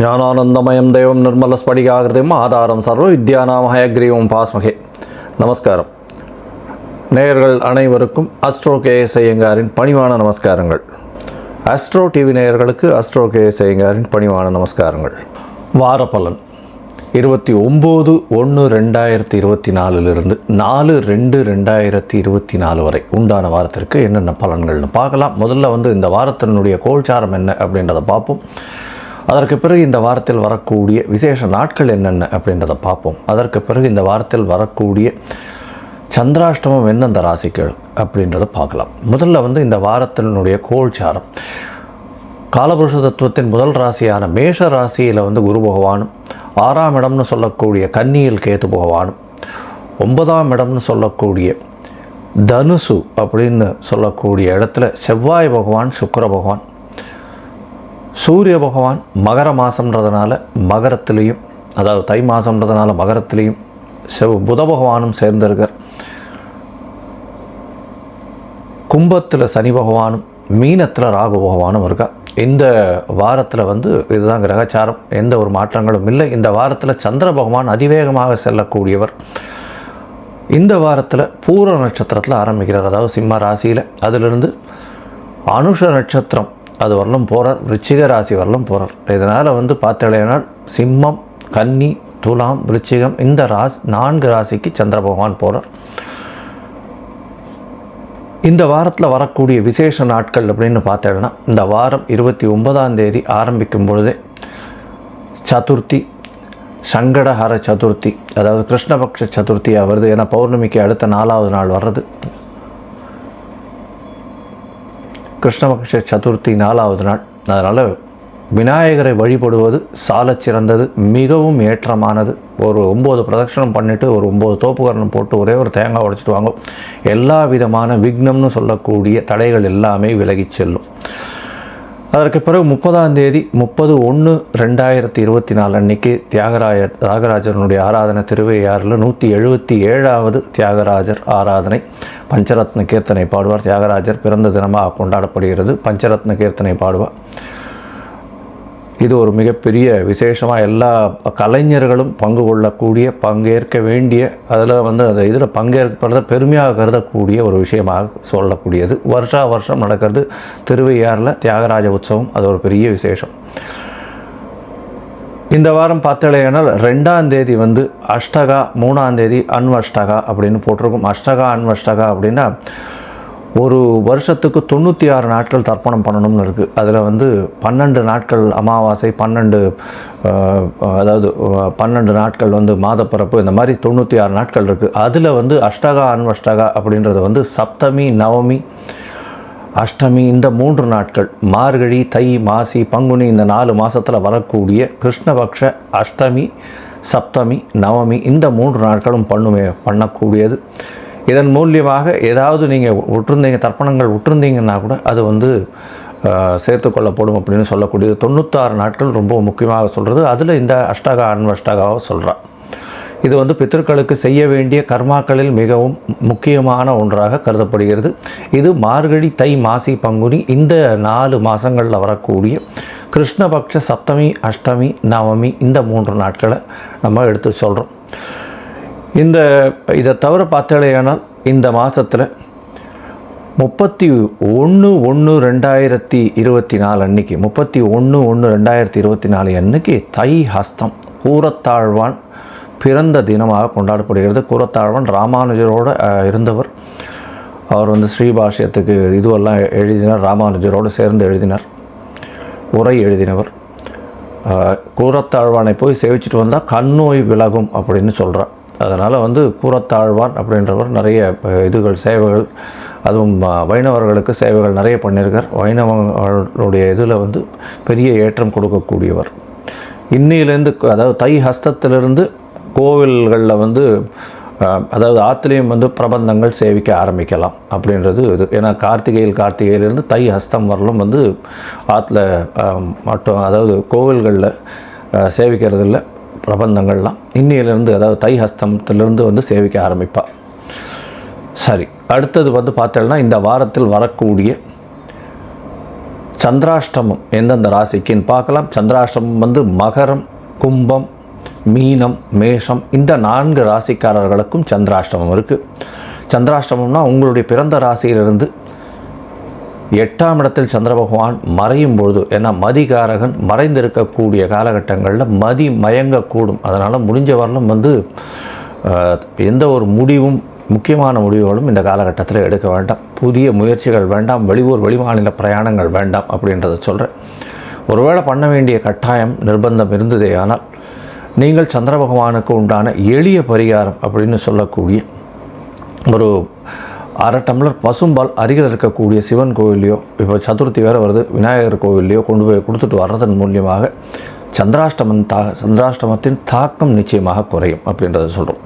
ஞானானந்தமயம் தெய்வம் நிர்மலஸ்படிகாகிருதிம் ஆதாரம் சர்வ வித்யானாம் ஹயக்ரீவம் பாஸ்மகே. நமஸ்காரம். நேயர்கள் அனைவருக்கும் அஸ்ட்ரோ கேஎஸ் ஐயங்காரின் பணிவான நமஸ்காரங்கள். அஸ்ட்ரோ டிவி நேயர்களுக்கு அஸ்ட்ரோ கேஎஸ் ஐயங்காரின் பணிவான நமஸ்காரங்கள். வாரப்பலன் 29/1/2024 4/2/2024 வரை உண்டான வாரத்திற்கு என்னென்ன பலன்கள்னு பார்க்கலாம். முதல்ல இந்த வாரத்தினுடைய கோல்சாரம் என்ன அப்படின்றத பார்ப்போம். அதற்கு பிறகு இந்த வாரத்தில் வரக்கூடிய விசேஷ நாட்கள் என்னென்ன அப்படின்றத பார்ப்போம். அதற்கு பிறகு இந்த வாரத்தில் வரக்கூடிய சந்திராஷ்டமம் எந்தெந்த ராசிகள் அப்படின்றத பார்க்கலாம். முதல்ல இந்த வாரத்தினுடைய கோல்சாரம், காலபுருஷ தத்துவத்தின் முதல் ராசியான மேஷ ராசியில் குரு பகவானும், 6ஆம் இடம்னு சொல்லக்கூடிய கன்னியில் கேது பகவானும், 9ஆம் இடம்னு சொல்லக்கூடிய தனுசு அப்படின்னு சொல்லக்கூடிய இடத்துல செவ்வாய் பகவான், சுக்கிர பகவான், சூரிய பகவான் மகர மாதம்ன்றதுனால மகரத்திலையும், அதாவது தை மாதம்ன்றதுனால மகரத்திலையும் புத பகவானும் சேர்ந்திருக்கார். கும்பத்தில் சனி பகவானும், மீனத்தில் ராகு பகவானும் இருக்கா. இந்த வாரத்தில் இதுதான் கிரகச்சாரம். எந்த ஒரு மாற்றங்களும் இல்லை. இந்த வாரத்தில் சந்திர பகவான் அதிவேகமாக செல்லக்கூடியவர். இந்த வாரத்தில் பூர நட்சத்திரத்தில் ஆரம்பிக்கிறார், அதாவது சிம்ம ராசியில். அதிலிருந்து அனுஷ நட்சத்திரம் அது வரலும் போகிறார், விருச்சிக ராசி வரலும் போகிறார். இதனால் பார்த்தீங்கன்னா சிம்மம், கன்னி, துலாம், விருச்சிகம் இந்த 4 ராசிக்கு சந்திர பகவான் போகிறார். இந்த வாரத்தில் வரக்கூடிய விசேஷ நாட்கள் அப்படின்னு பார்த்தேன்னா, இந்த வாரம் 29ஆம் தேதி ஆரம்பிக்கும் பொழுதே சதுர்த்தி, சங்கடஹர சதுர்த்தி, அதாவது கிருஷ்ணபக்ஷ சதுர்த்தியாக வருது. ஏன்னா பௌர்ணமிக்கு அடுத்த 4ஆவது நாள் வர்றது கிருஷ்ணபக்ஷ சதுர்த்தி, 4ஆவது நாள். அதனால் விநாயகரை வழிபடுவது சாலச் சிறந்தது, மிகவும் ஏற்றமானது. ஒரு 9 பிரதட்சணம் பண்ணிவிட்டு ஒரு 9 தோப்புகரணம் போட்டு ஒரே ஒரு தேங்காய் உடைச்சிட்டு வாங்க. எல்லா விதமான விக்னம்னு சொல்லக்கூடிய தடைகள் எல்லாமே விலகி செல்லும். அதற்கு பிறகு 30ஆம் தேதி 30/1/2024 அன்னைக்கு தியாகராஜனுடைய ஆராதனை திருவையாறில் 177வது தியாகராஜர் ஆராதனை. பஞ்சரத்ன கீர்த்தனை பாடுவார். தியாகராஜர் பிறந்த தினமாக கொண்டாடப்படுகிறது. பஞ்சரத்ன கீர்த்தனை பாடுவார். இது ஒரு மிகப்பெரிய விசேஷமாக எல்லா கலைஞர்களும் பங்கு கொள்ளக்கூடிய, பங்கேற்க வேண்டிய, அதில் அந்த இதில் பங்கேற்பதை பெருமையாக கருதக்கூடிய ஒரு விஷயமாக சொல்லக்கூடியது. வருஷம் நடக்கிறது திருவையாறில் தியாகராஜ உற்சவம். அது ஒரு பெரிய விசேஷம். இந்த வாரம் பார்த்தலையானால் 2ஆம் தேதி அஷ்டகா, 3ஆம் தேதி அன்வஷ்டகா அப்படின்னு போட்டிருக்கும். அஷ்டகா அன்வஷ்டகா அப்படின்னா ஒரு வருஷத்துக்கு 96 நாட்கள் தர்ப்பணம் பண்ணணும்னு இருக்குது. அதில் 12 நாட்கள் அமாவாசை, 12 நாட்கள் மாதப்பிறப்பு, இந்த மாதிரி 96 நாட்கள் இருக்குது. அதில் அஷ்டகா அன்வஷ்டகா அப்படின்றது சப்தமி, நவமி, அஷ்டமி இந்த 3 நாட்கள், மார்கழி, தை, மாசி, பங்குனி இந்த 4 மாதத்தில் வரக்கூடிய கிருஷ்ணபக்ஷ அஷ்டமி, சப்தமி, நவமி இந்த 3 நாட்களும் பண்ணக்கூடியது. இதன் மூலியமாக ஏதாவது நீங்கள் விட்டுருந்தீங்க, தர்ப்பணங்கள் விட்டுருந்தீங்கன்னா கூட அது சேர்த்துக்கொள்ளப்படும் அப்படின்னு சொல்லக்கூடியது. 96 நாட்கள் ரொம்ப முக்கியமாக சொல்கிறது. அதில் இந்த அஷ்டகா அன்வஷ்டகாவை சொல்கிறார். இது பித்தர்களுக்கு செய்ய வேண்டிய கர்மாக்களில் மிகவும் முக்கியமான ஒன்றாக கருதப்படுகிறது. இது மார்கழி, தை, மாசி, பங்குனி இந்த 4 மாதங்களில் வரக்கூடிய கிருஷ்ணபக்ஷ சப்தமி, அஷ்டமி, நவமி இந்த 3 நாட்களை நம்ம எடுத்து சொல்கிறோம். இதை தவிர பார்த்தலையானால் இந்த மாதத்தில் 31/1/2024 அன்னைக்கு, 31/1/2024 அன்னைக்கு தை ஹஸ்தம், கூரத்தாழ்வான் பிறந்த தினமாக கொண்டாடப்படுகிறது. கூரத்தாழ்வான் ராமானுஜரோடு இருந்தவர். அவர் ஸ்ரீபாஷ்யத்துக்கு இதுவெல்லாம் எழுதினார். ராமானுஜரோடு சேர்ந்து எழுதினார், உரை எழுதினவர். கூரத்தாழ்வானை போய் சேவிச்சுட்டு வந்தால் கண்ணோய் விலகும் அப்படின்னு சொல்கிறார். அதனால் கூரத்தாழ்வான் அப்படின்றவர் நிறைய சேவைகள், அதுவும் வைணவர்களுக்கு சேவைகள் நிறைய பண்ணியிருக்கார். வைணவர்களுடைய இதில் பெரிய ஏற்றம் கொடுக்கக்கூடியவர். இன்னிலேருந்து, அதாவது தை ஹஸ்தத்திலிருந்து கோவில்களில் அதாவது ஆற்றுலேயும் பிரபந்தங்கள் சேவிக்க ஆரம்பிக்கலாம் அப்படின்றது இது. ஏன்னா கார்த்திகையிலிருந்து தை ஹஸ்தம் வரலும் ஆற்றுல மட்டும், அதாவது கோவில்களில் சேவிக்கிறதில்ல பிரபந்தங்கள்லாம் இன்னிலிருந்து, அதாவது தை ஹஸ்தத்திலிருந்து சேவிக்க ஆரம்பிப்பாள். சரி, அடுத்தது பார்த்தோம்னா இந்த வாரத்தில் வரக்கூடிய சந்திராஷ்டமம் எந்தெந்த ராசிக்குன்னு பார்க்கலாம். சந்திராஷ்டமம் வந்து மகரம், கும்பம், மீனம், மேஷம் இந்த 4 ராசிக்காரர்களுக்கும் சந்திராஷ்டமம் இருக்குது. சந்திராஷ்டமம்னா உங்களுடைய பிறந்த ராசியிலிருந்து 8ஆம் இடத்தில் சந்திர பகவான் மறையும் பொழுது, ஏன்னா மதிகாரகன் மறைந்திருக்கக்கூடிய காலகட்டங்களில் மதி மயங்கக்கூடும். அதனால் முடிஞ்ச வரலும் வந்து எந்த ஒரு முடிவும் முக்கியமான முடிவுகளும் இந்த காலகட்டத்தில் எடுக்க வேண்டாம். புதிய முயற்சிகள் வேண்டாம், வெளியூர் வெளிமாநில பிரயாணங்கள் வேண்டாம் அப்படின்றத சொல்கிறேன். ஒருவேளை பண்ண வேண்டிய கட்டாயம் நிர்பந்தம் இருந்ததே ஆனால் நீங்கள் சந்திர பகவானுக்கு உண்டான எளிய பரிகாரம் அப்படின்னு சொல்லக்கூடிய ஒரு 1/2 டம்ளர் பசும்பால் அருகில் இருக்கக்கூடிய சிவன் கோவில்லையோ, இப்போ சதுர்த்தி வேறு வருது, விநாயகர் கோவில்லையோ கொண்டு போய் கொடுத்துட்டு வர்றதன் மூலியமாக சந்திராஷ்டமத்தின் தாக்கம் நிச்சயமாக குறையும் அப்படின்றத சொல்கிறோம்.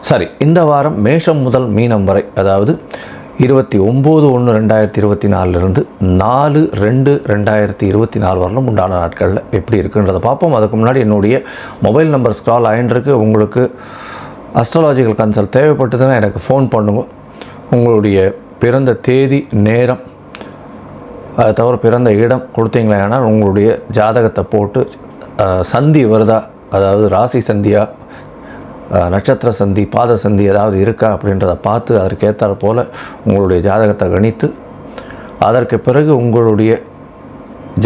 சரி, இந்த வாரம் மேஷம் முதல் மீனம் வரை, அதாவது 29/1/2024 4/2/2024 வரலும் உண்டான நாட்களில் எப்படி இருக்குன்றதை பார்ப்போம். அதுக்கு முன்னாடி என்னுடைய மொபைல் நம்பர் ஸ்க்ரால் ஆகின்றிருக்கு. உங்களுக்கு அஸ்ட்ராலாஜிக்கல் கன்சல்ட் தேவைப்பட்டதுன்னா எனக்கு ஃபோன் பண்ணுங்க. உங்களுடைய பிறந்த தேதி, நேரம், அதை தவிர பிறந்த இடம் கொடுத்தீங்களா உங்களுடைய ஜாதகத்தை போட்டு சந்தி வருதா, அதாவது ராசி சந்தியா, நட்சத்திர சந்தி, பாத சந்தி ஏதாவது இருக்கா அப்படின்றத பார்த்து அதற்கேற்றாற் போல் உங்களுடைய ஜாதகத்தை கணித்து அதற்கு பிறகு உங்களுடைய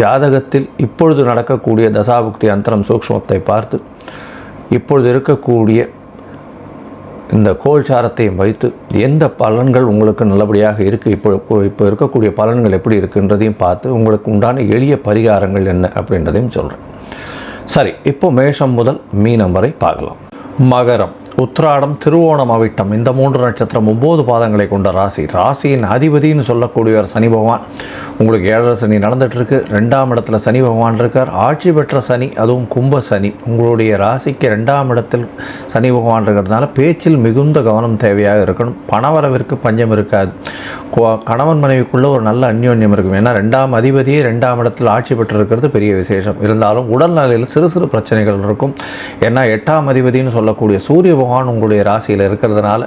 ஜாதகத்தில் இப்பொழுது நடக்கக்கூடிய தசாபுக்தி அந்தரம் சூக்ஷ்மத்தை பார்த்து இப்பொழுது இருக்கக்கூடிய இந்த கோல்சாரத்தையும் வைத்து எந்த பலன்கள் உங்களுக்கு நல்லபடியாக இருக்குது, இப்போ இருக்கக்கூடிய பலன்கள் எப்படி இருக்குன்றதையும் பார்த்து உங்களுக்கு உண்டான எளிய பரிகாரங்கள் என்ன அப்படின்றதையும் சொல்கிறேன். சரி, இப்போ மேஷம் முதல் மீனம் வரை பார்க்கலாம். மகரம், உத்திராடம், திருவோணம், அவிட்டம் இந்த 3 நட்சத்திரம் 9 பாதங்களை கொண்ட ராசி. ராசியின் அதிபதினு சொல்லக்கூடியவர் சனி பகவான். உங்களுக்கு 7.5 சனி நடந்துகிட்ருக்கு. 2ஆம் இடத்துல சனி பகவான் இருக்கார். ஆட்சி பெற்ற சனி, அதுவும் கும்ப சனி. உங்களுடைய ராசிக்கு 2ஆம் இடத்தில் சனி பகவான் இருக்கிறதுனால பேச்சில் மிகுந்த கவனம் தேவையாக இருக்கணும். பணவரவிற்கு பஞ்சம் இருக்காது. கணவன் மனைவிக்குள்ளே ஒரு நல்ல அந்யோன்யம் இருக்கும். ஏன்னா 2ஆம் அதிபதியே 2ஆம் இடத்தில் ஆட்சி பெற்றிருக்கிறது பெரிய விசேஷம். இருந்தாலும் உடல்நிலையில் சிறு சிறு பிரச்சனைகள் இருக்கும். ஏன்னா 8ஆம் அதிபதினு சொல்லக்கூடிய சூரிய பகவான் உங்களுடைய ராசியில் இருக்கிறதுனால,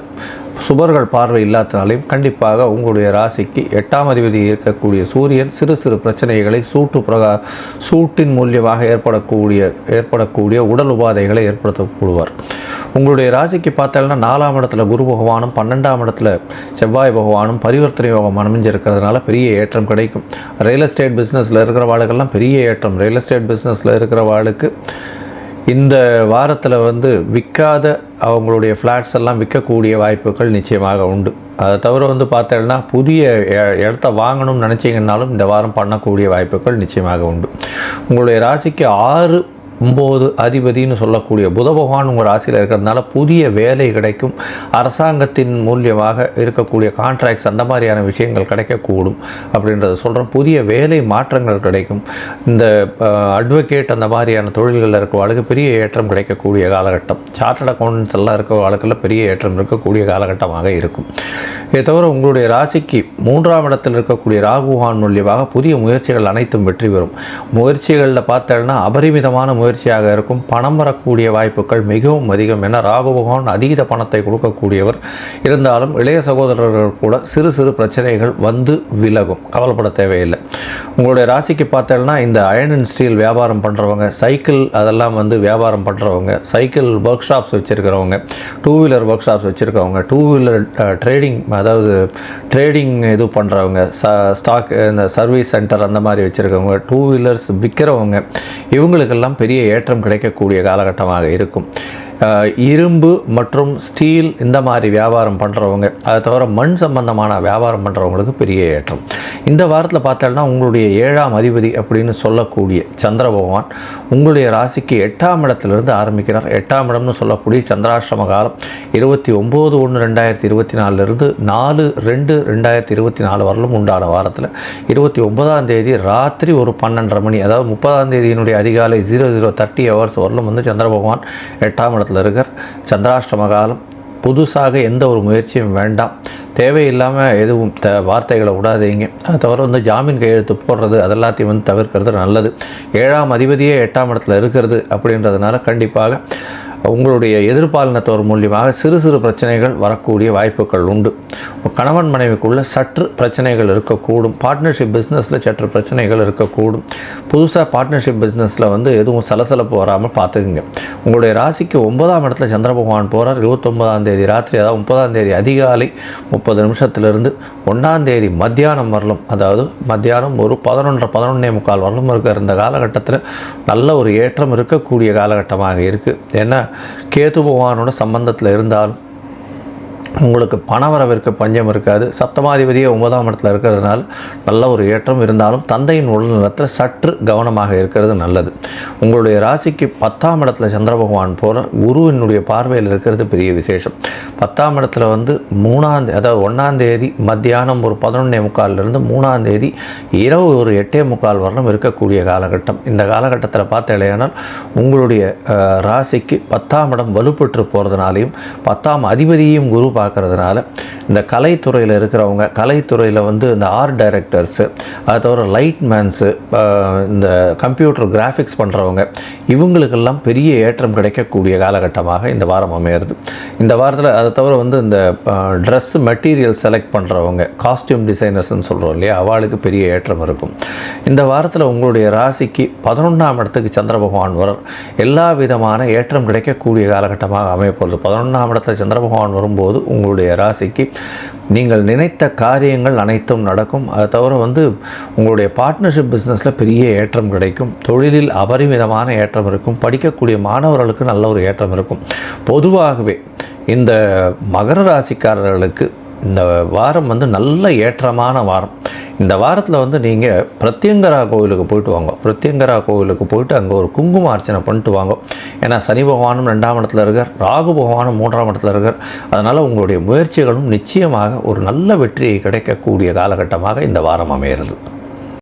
சுபர்கள் பார்வை இல்லாதனாலையும் கண்டிப்பாக உங்களுடைய ராசிக்கு 8ஆம் அதிபதி இருக்கக்கூடிய சூரியன் சிறு சிறு பிரச்சனைகளை சூட்டின் மூலியமாக ஏற்படக்கூடிய உடல் உபாதைகளை ஏற்படுத்தக்கூடுவார். உங்களுடைய ராசிக்கு பார்த்தாலும் 4ஆம் இடத்துல குரு பகவானும் 12ஆம் இடத்துல செவ்வாய் பகவானும் பரிவர்த்தனை யோகம் அமைஞ்சிருக்கிறதுனால பெரிய ஏற்றம் கிடைக்கும். ரியல் எஸ்டேட் பிஸ்னஸில் இருக்கிறவாளுக்கெல்லாம் பெரிய ஏற்றம். ரியல் எஸ்டேட் பிஸ்னஸில் இருக்கிறவாளுக்கு இந்த வாரத்தில் வந்து விற்காத அவங்களுடைய ஃப்ளாட்ஸ் எல்லாம் விற்கக்கூடிய வாய்ப்புகள் நிச்சயமாக உண்டு. அதை தவிர வந்து பார்த்தோம்னா புதிய இடத்த வாங்கணும்னு நினச்சிங்கன்னாலும் இந்த வாரம் பண்ணக்கூடிய வாய்ப்புகள் நிச்சயமாக உண்டு. உங்களுடைய ராசிக்கு 6, 9 அதிபதினு சொல்லக்கூடிய புத பகவான் உங்கள் ராசியில் இருக்கிறதுனால புதிய வேலை கிடைக்கும். அரசாங்கத்தின் மூலியமாக இருக்கக்கூடிய கான்ட்ராக்ட்ஸ் அந்த மாதிரியான விஷயங்கள் கிடைக்கக்கூடும் அப்படின்றத சொல்கிறோம். புதிய வேலை மாற்றங்கள் கிடைக்கும். இந்த அட்வொகேட் அந்த மாதிரியான தொழில்களில் இருக்கிறவர்களுக்கு பெரிய ஏற்றம் கிடைக்கக்கூடிய காலகட்டம். சார்ட்டர்ட் அக்கௌண்டன்ஸ் எல்லாம் இருக்கிறவர்களுக்கெல்லாம் பெரிய ஏற்றம் இருக்கக்கூடிய காலகட்டமாக இருக்கும். இதை தவிர உங்களுடைய ராசிக்கு 3ஆம் இடத்தில் இருக்கக்கூடிய ராகு பகவான் மூலியமாக புதிய முயற்சிகள் அனைத்தும் வெற்றி பெறும். முயற்சிகளில் பார்த்தோம்னா அபரிமிதமான முயற்சியாக இருக்கும். பணம் வரக்கூடிய வாய்ப்புகள் மிகவும் அதிகம். என ராகு பகவான் அதீத பணத்தை கொடுக்கக்கூடியவர். இருந்தாலும் இளைய சகோதரர்கள் கூட சிறு சிறு பிரச்சனைகள் வந்து விலகும். கவலைப்பட தேவையில்லை. உங்களுடைய ராசிக்கு பார்த்தோம்னா இந்த அயர்ன் அண்ட் ஸ்டீல் வியாபாரம் பண்ணுறவங்க, சைக்கிள் அதெல்லாம் வந்து வியாபாரம் பண்ணுறவங்க, சைக்கிள் ஒர்க் ஷாப்ஸ் வச்சுருக்கிறவங்க, 2 வீலர் ஒர்க் ஷாப்ஸ் வச்சுருக்கவங்க, 2 வீலர் ட்ரேடிங், அதாவது ட்ரேடிங் இது பண்ணுறவங்க, ஸ்டாக் இந்த சர்வீஸ் சென்டர் அந்த மாதிரி வச்சுருக்கவங்க, 2 வீலர்ஸ் விற்கிறவங்க, இவங்களுக்கெல்லாம் பெரிய ஏற்றம் கிடைக்கக்கூடிய காலகட்டமாக இருக்கும். இரும்பு மற்றும் ஸ்டீல் இந்த மாதிரி வியாபாரம் பண்ணுறவங்க, அதை தவிர மண் சம்பந்தமான வியாபாரம் பண்ணுறவங்களுக்கு பெரிய ஏற்றம். இந்த வாரத்தில் பார்த்தோம்னா உங்களுடைய 7ஆம் அதிபதி அப்படின்னு சொல்லக்கூடிய சந்திர பகவான் உங்களுடைய ராசிக்கு 8ஆம் இடத்திலிருந்து ஆரம்பிக்கிறார். 8ஆம் இடம்னு சொல்லக்கூடிய சந்திராஷ்டம காலம் 29/1/2024 4/2/2024 வரலும் உண்டான வாரத்தில் 29ஆம் தேதி ராத்திரி ஒரு 12:30 மணி, அதாவது 30ஆம் தேதியினுடைய அதிகாலை 00:30 வரலும் வந்து சந்திர பகவான் 8ஆம் இடத்துல இருக்கார். சந்திராஷ்டம காலம். புதுசாக எந்த ஒரு முயற்சியும் வேண்டாம். தேவையில்லாமல் எதுவும் வார்த்தைகளை விடாதீங்க. அதை தவிர வந்து ஜாமீன் கையெழுத்து போடுறது அதெல்லாத்தையும் வந்து தவிர்க்கிறது நல்லது. 7ஆம் அதிபதியே 8ஆம் இடத்துல இருக்கிறது அப்படின்றதுனால கண்டிப்பாக உங்களுடைய எதிர்பாலினத்தோர் மூலியமாக சிறு சிறு பிரச்சனைகள் வரக்கூடிய வாய்ப்புகள் உண்டு. கணவன் மனைவிக்குள்ள சற்று பிரச்சனைகள் இருக்கக்கூடும். பார்ட்னர்ஷிப் பிஸ்னஸில் சற்று பிரச்சனைகள் இருக்கக்கூடும். புதுசாக பார்ட்னர்ஷிப் பிஸ்னஸில் வந்து எதுவும் சலசலப்பு வராமல் பார்த்துக்குங்க. உங்களுடைய ராசிக்கு 9ஆம் இடத்துல சந்திர பகவான் போகிறார். 29ஆம் தேதி ராத்திரி, அதாவது 30ஆம் தேதி அதிகாலை 30 நிமிஷத்துலேருந்து 1ஆம் தேதி மத்தியானம் வரலும், அதாவது மத்தியானம் ஒரு 11:45 வரலும் இருக்கிற இந்த காலகட்டத்தில் நல்ல ஒரு ஏற்றம் இருக்கக்கூடிய காலகட்டமாக இருக்குது. ஏன்னா கேது பகவானோட சம்பந்தத்தில் இருந்தாலும் உங்களுக்கு பணவரவிற்கு பஞ்சம் இருக்காது. சப்தமாதிபதியே 9ஆம் இடத்துல இருக்கிறதுனால நல்ல ஒரு ஏற்றம் இருந்தாலும் தந்தையின் உடல்நலத்தில் சற்று கவனமாக இருக்கிறது நல்லது. உங்களுடைய ராசிக்கு 10ஆம் இடத்துல சந்திர பகவான் போல குருவினுடைய பார்வையில் இருக்கிறது பெரிய விசேஷம். 10ஆம் இடத்துல வந்து 1ஆம் தேதி மத்தியானம் ஒரு 11:45 3ஆம் தேதி இரவு ஒரு 8:45 வரலும் இருக்கக்கூடிய காலகட்டம். இந்த காலகட்டத்தில் பார்த்தீங்கன்னா உங்களுடைய ராசிக்கு 10ஆம் இடம் வலுப்பெற்று போகிறதுனாலையும் 10ஆம் அதிபதியும் குரு பார்க்கறதுனால இந்த கலைத்துறையில் இருக்கிறவங்க, கலைத்துறையில் வந்து இந்த ஆர்ட் டைரக்டர்ஸு, அதை தவிர லைட் மேன்ஸு, இந்த கம்ப்யூட்டர் கிராஃபிக்ஸ் பண்ணுறவங்க, இவங்களுக்கெல்லாம் பெரிய ஏற்றம் கிடைக்கக்கூடிய காலகட்டமாக இந்த வாரம் அமையிறது. இந்த வாரத்தில் அதை தவிர வந்து இந்த ட்ரெஸ் மெட்டீரியல் செலக்ட் பண்ணுறவங்க, காஸ்டியூம் டிசைனர்ஸ்ன்னு சொல்கிறோம் இல்லையா, அவளுக்கு பெரிய ஏற்றம் இருக்கும். இந்த வாரத்தில் உங்களுடைய ராசிக்கு 11ஆம் இடத்துக்கு சந்திர பகவான் வர எல்லா விதமான ஏற்றம் கிடைக்கக்கூடிய காலகட்டமாக அமையப்போகுது. 11ஆம் இடத்துல சந்திர பகவான் வரும்போது உங்களுடைய ராசிக்கு நீங்கள் நினைத்த காரியங்கள் அனைத்தும் நடக்கும். அதை தவிர வந்து உங்களுடைய பார்ட்னர்ஷிப் பிஸ்னஸில் பெரிய ஏற்றம் கிடைக்கும். தொழிலில் அபரிமிதமான ஏற்றம் இருக்கும். படிக்கக்கூடிய மாணவர்களுக்கு நல்ல ஒரு ஏற்றம் இருக்கும். பொதுவாகவே இந்த மகர ராசிக்காரர்களுக்கு இந்த வாரம் வந்து நல்ல ஏற்றமான வாரம். இந்த வாரத்தில் வந்து நீங்கள் பிரத்யங்கரா கோவிலுக்கு போயிட்டு வாங்க. பிரத்யங்கரா கோவிலுக்கு போயிட்டு அங்கே ஒரு குங்கும அர்ச்சனை பண்ணிட்டு வாங்க. ஏன்னா சனி பகவானும் 2ஆம் இடத்துல இருக்கார், ராகு பகவானும் 3ஆம் இடத்துல இருக்கார். அதனால் உங்களுடைய முயற்சிகளும் நிச்சயமாக ஒரு நல்ல வெற்றியை கிடைக்கக்கூடிய காலகட்டமாக இந்த வாரம் அமைகிறது.